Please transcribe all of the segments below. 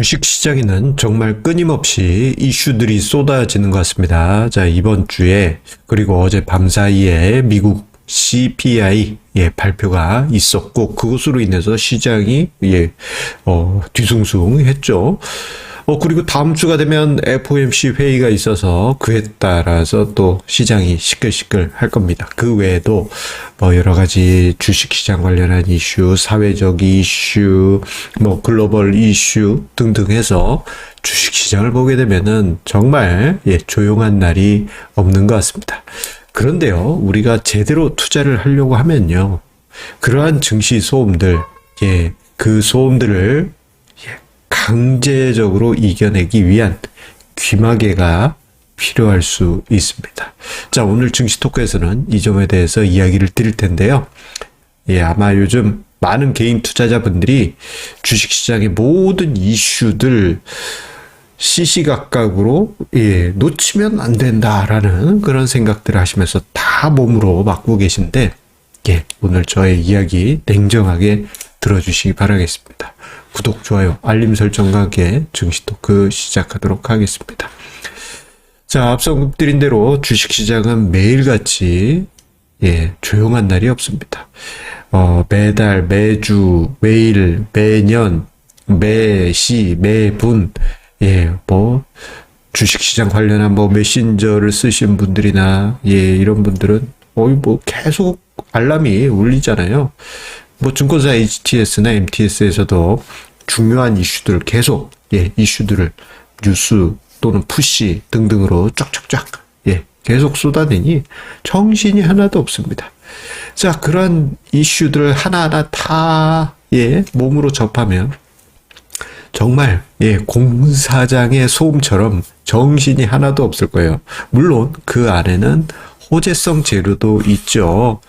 주식시장에는 정말 끊임없이 이슈들이 쏟아지는 것 같습니다. 자, 이번 주에 그리고 어제 밤 사이에 미국 CPI 발표가 있었고 그것으로 인해서 시장이 뒤숭숭했죠. 그리고 다음 주가 되면 FOMC 회의가 있어서 그에 따라서 또 시장이 시끌시끌 할 겁니다. 그 외에도 여러 가지 주식시장 관련한 이슈, 사회적 이슈, 글로벌 이슈 등등 해서 주식시장을 보게 되면은 정말 조용한 날이 없는 것 같습니다. 그런데요, 우리가 제대로 투자를 하려고 하면요, 그러한 증시 소음들, 그 소음들을 강제적으로 이겨내기 위한 귀마개가 필요할 수 있습니다. 자, 오늘 증시 토크에서는 이 점에 대해서 이야기를 드릴 텐데요. 아마 요즘 많은 개인 투자자분들이 주식시장의 모든 이슈들 시시각각으로 놓치면 안 된다라는 그런 생각들을 하시면서 다 몸으로 맡고 계신데, 오늘 저의 이야기 냉정하게 들어주시기 바라겠습니다. 구독, 좋아요, 알림 설정과 함께 증시 토크 시작하도록 하겠습니다. 자, 앞서 드린 대로 주식시장은 매일같이 조용한 날이 없습니다. 매달, 매주, 매일, 매년, 매시, 매분, 주식시장 관련한 메신저를 쓰신 분들이나 이런 분들은 계속 알람이 울리잖아요. 증권사 HTS나 MTS에서도 중요한 이슈들 계속 이슈들을 뉴스 또는 푸시 등등으로 쫙쫙쫙 계속 쏟아내니 정신이 하나도 없습니다. 자, 그런 이슈들을 하나하나 다 몸으로 접하면 정말 공사장의 소음처럼 정신이 하나도 없을 거예요. 물론 그 안에는 호재성 재료도 있죠.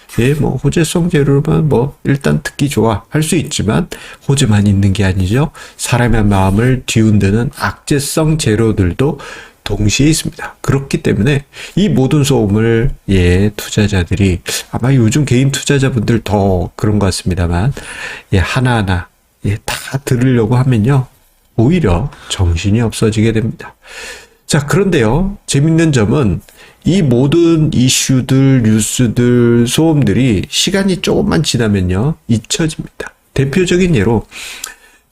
호재성 재료만 일단 듣기 좋아 할 수 있지만 호재만 있는 게 아니죠. 사람의 마음을 뒤흔드는 악재성 재료들도 동시에 있습니다. 그렇기 때문에 이 모든 소음을 투자자들이 아마 요즘 개인 투자자분들 더 그런 것 같습니다만 하나하나 다 들으려고 하면요, 오히려 정신이 없어지게 됩니다. 자, 그런데요, 재밌는 점은 이 모든 이슈들, 뉴스들, 소음들이 시간이 조금만 지나면요, 잊혀집니다. 대표적인 예로,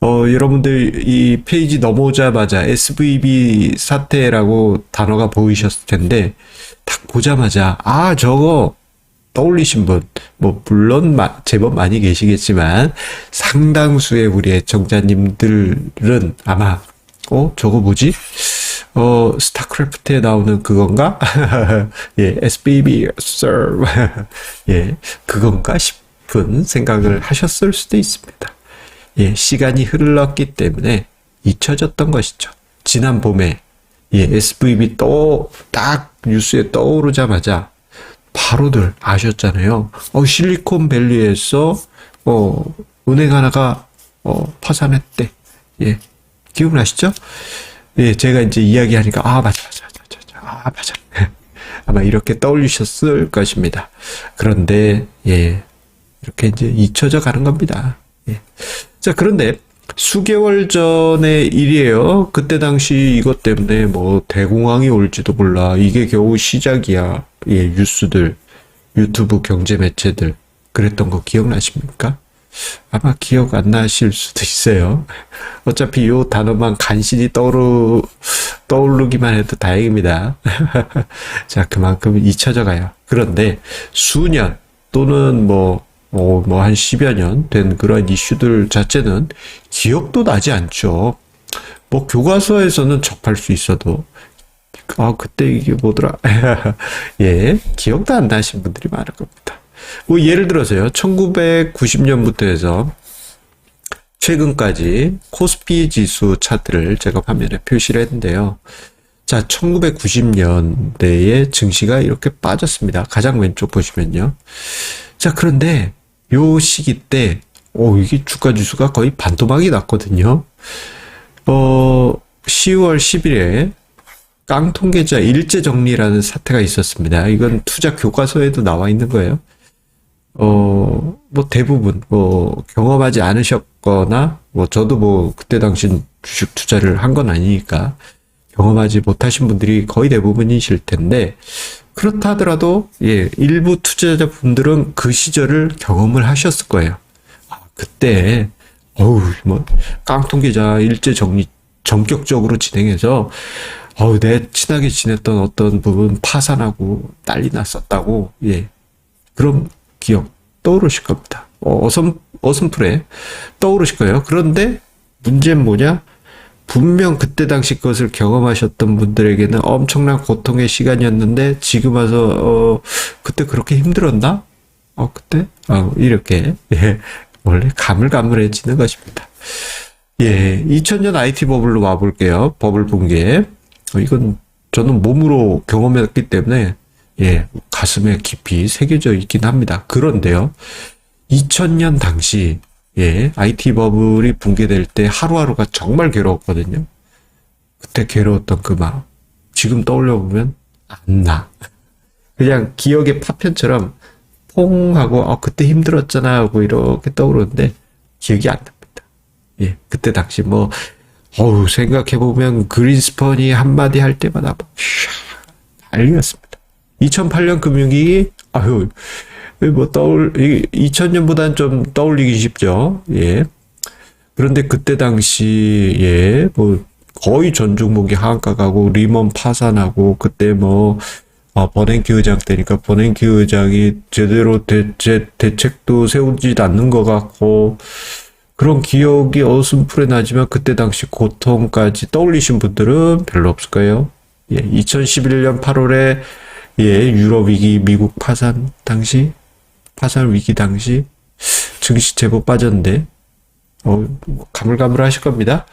여러분들 이 페이지 넘어오자마자 SVB 사태라고 단어가 보이셨을 텐데, 딱 보자마자, 저거 떠올리신 분, 물론 제법 많이 계시겠지만, 상당수의 우리 애청자님들은 아마, 저거 뭐지? 스타크래프트에 나오는 그건가? SBB, sir. 그건가 싶은 생각을 하셨을 수도 있습니다. 시간이 흘렀기 때문에 잊혀졌던 것이죠. 지난 봄에, SVB 딱 뉴스에 떠오르자마자 바로들 아셨잖아요. 실리콘밸리에서, 은행 하나가, 파산했대. 기억나시죠? 제가 이제 이야기하니까, 맞아. 아마 이렇게 떠올리셨을 것입니다. 그런데, 이렇게 이제 잊혀져 가는 겁니다. 자, 그런데, 수개월 전의 일이에요. 그때 당시 이것 때문에 대공황이 올지도 몰라. 이게 겨우 시작이야. 뉴스들, 유튜브 경제 매체들. 그랬던 거 기억나십니까? 아마 기억 안 나실 수도 있어요. 어차피 요 단어만 간신히 떠오르기만 해도 다행입니다. 자, 그만큼 잊혀져 가요. 그런데 수년 또는 한 10여 년 된 그런 이슈들 자체는 기억도 나지 않죠. 교과서에서는 접할 수 있어도, 그때 이게 뭐더라. 기억도 안 나신 분들이 많을 겁니다. 예를 들어서요, 1990년부터 해서 최근까지 코스피 지수 차트를 제가 화면에 표시를 했는데요. 자, 1990년대에 증시가 이렇게 빠졌습니다. 가장 왼쪽 보시면요. 자, 그런데 요 시기 때, 이게 주가 지수가 거의 반토막이 났거든요. 10월 10일에 깡통계좌 일제 정리라는 사태가 있었습니다. 이건 투자 교과서에도 나와 있는 거예요. 대부분, 경험하지 않으셨거나, 뭐 저도 뭐 그때 당시 주식 투자를 한 건 아니니까 경험하지 못하신 분들이 거의 대부분이실 텐데, 그렇다 하더라도 예, 일부 투자자분들은 그 시절을 경험을 하셨을 거예요. 아, 그때 뭐 깡통 계좌 일제 정리 전격적으로 진행해서 내 친하게 지냈던 어떤 부분 파산하고 난리 났었다고, 예, 그런 기억 떠오르실 겁니다. 어슴풀에 떠오르실 거예요. 그런데 문제는 뭐냐? 분명 그때 당시 그것을 경험하셨던 분들에게는 엄청난 고통의 시간이었는데, 지금 와서 그때 그렇게 힘들었나? 그때 이렇게, 예, 원래 가물가물해지는 것입니다. 예, 2000년 IT 버블로 와볼게요. 버블 붕괴. 이건 저는 몸으로 경험했기 때문에 예, 가슴에 깊이 새겨져 있긴 합니다. 그런데요, 2000년 당시 예, IT 버블이 붕괴될 때 하루하루가 정말 괴로웠거든요. 그때 괴로웠던 그 마음 지금 떠올려 보면 안 나. 그냥 기억의 파편처럼 퐁 하고 그때 힘들었잖아 하고 이렇게 떠오르는데 기억이 안 납니다. 예, 그때 당시 뭐 생각해보면 그린스펀이 한마디 할 때마다 난리였습니다. 2008년 금융위기, 2000년보다는 좀 떠올리기 쉽죠. 예. 그런데 그때 당시, 예, 뭐, 거의 전 종목이 하한가 가고, 리먼 파산하고, 그때 뭐, 버냉키 의장 때니까 버냉키 의장이 제대로 대책도 세우지 않는 것 같고, 그런 기억이 어슴풀에 나지만 그때 당시 고통까지 떠올리신 분들은 별로 없을 거예요. 예, 2011년 8월에 예, 유럽 위기, 미국 파산 위기 당시 증시 제법 빠졌는데 가물가물하실 겁니다.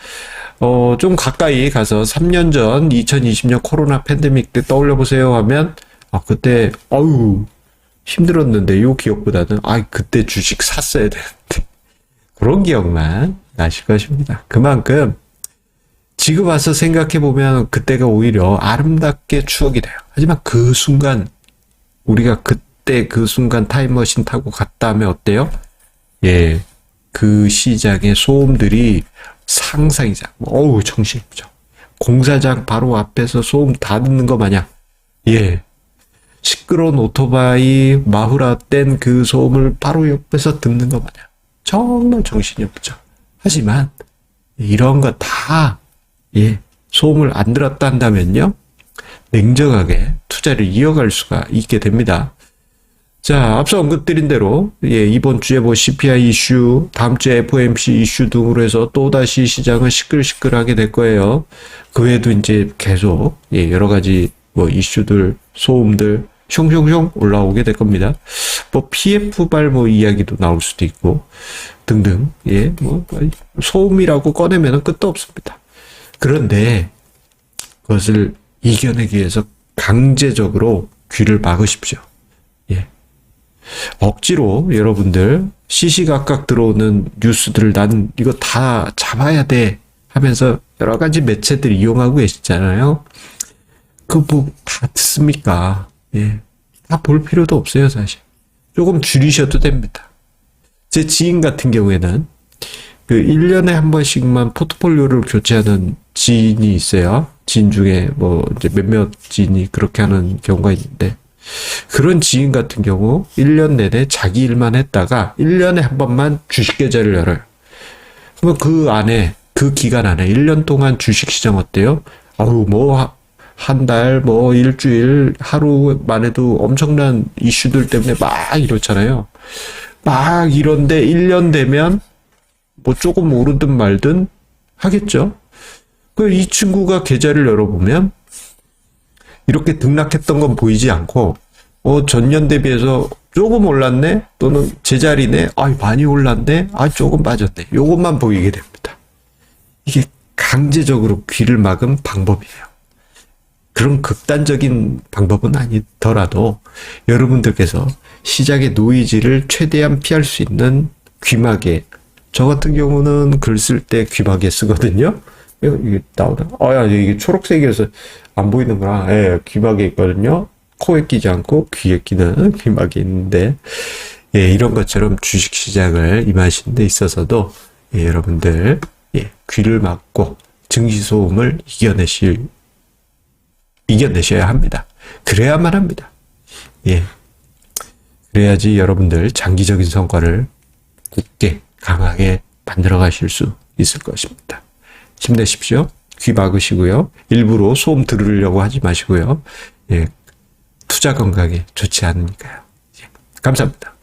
좀 가까이 가서 3년 전 2020년 코로나 팬데믹 때 떠올려 보세요 하면 그때 힘들었는데 요 기억보다는 그때 주식 샀어야 되는데 그런 기억만 나실 것입니다. 그만큼 지금 와서 생각해보면 그때가 오히려 아름답게 추억이 돼요. 하지만 그 순간, 우리가 그때 그 순간 타임머신 타고 갔다 하면 어때요? 예, 그 시장의 소음들이 상상이상, 정신없죠. 공사장 바로 앞에서 소음 다 듣는 거 마냥, 예, 시끄러운 오토바이 마후라 뗀 그 소음을 바로 옆에서 듣는 거 마냥 정말 정신이 없죠. 하지만 이런 거 다 소음을 안 들었다 한다면요, 냉정하게 투자를 이어갈 수가 있게 됩니다. 자, 앞서 언급드린 대로 이번 주에 뭐 CPI 이슈, 다음 주에 FOMC 이슈 등으로 해서 또다시 시장은 시끌시끌하게 될 거예요. 그 외에도 이제 계속 여러 가지 뭐 이슈들, 소음들 숑숑숑 올라오게 될 겁니다. 뭐 PF발 뭐 이야기도 나올 수도 있고 등등. 뭐 소음이라고 꺼내면 끝도 없습니다. 그런데 그것을 이겨내기 위해서 강제적으로 귀를 막으십시오. 억지로 여러분들 시시각각 들어오는 뉴스들을 난 이거 다 잡아야 돼 하면서 여러 가지 매체들 이용하고 계시잖아요. 그 뭐 다 듣습니까? 다 볼 필요도 없어요, 사실. 조금 줄이셔도 됩니다. 제 지인 같은 경우에는 그 1년에 한 번씩만 포트폴리오를 교체하는 지인이 있어요. 지인 중에 뭐 이제 몇몇 지인이 그렇게 하는 경우가 있는데, 그런 지인 같은 경우 1년 내내 자기 일만 했다가 1년에 한 번만 주식 계좌를 열어요. 그러면 그 안에, 그 기간 안에 1년 동안 주식 시장 어때요? 뭐 한 달, 뭐 일주일, 하루만 해도 엄청난 이슈들 때문에 막 이렇잖아요. 막 이런데 1년 되면 뭐 조금 오르든 말든 하겠죠. 이 친구가 계좌를 열어보면 이렇게 등락했던 건 보이지 않고 전년 대비해서 조금 올랐네, 또는 제자리네, 많이 올랐네, 조금 빠졌네, 요것만 보이게 됩니다. 이게 강제적으로 귀를 막은 방법이에요. 그런 극단적인 방법은 아니더라도 여러분들께서 시장의 노이즈를 최대한 피할 수 있는 귀마개, 저 같은 경우는 글 쓸 때 귀마개 쓰거든요. 이게 나오나? 이게 초록색이어서 안 보이는구나. 귀마개 있거든요. 코에 끼지 않고 귀에 끼는 귀마개 있는데, 이런 것처럼 주식시장을 임하시는 데 있어서도 예, 여러분들 예, 귀를 막고 증시소음을 이겨내셔야 합니다. 그래야만 합니다. 예, 그래야지 여러분들 장기적인 성과를 굳게 강하게 만들어 가실 수 있을 것입니다. 힘내십시오. 귀 막으시고요. 일부러 소음 들으려고 하지 마시고요. 예, 투자 건강에 좋지 않으니까요. 예, 감사합니다.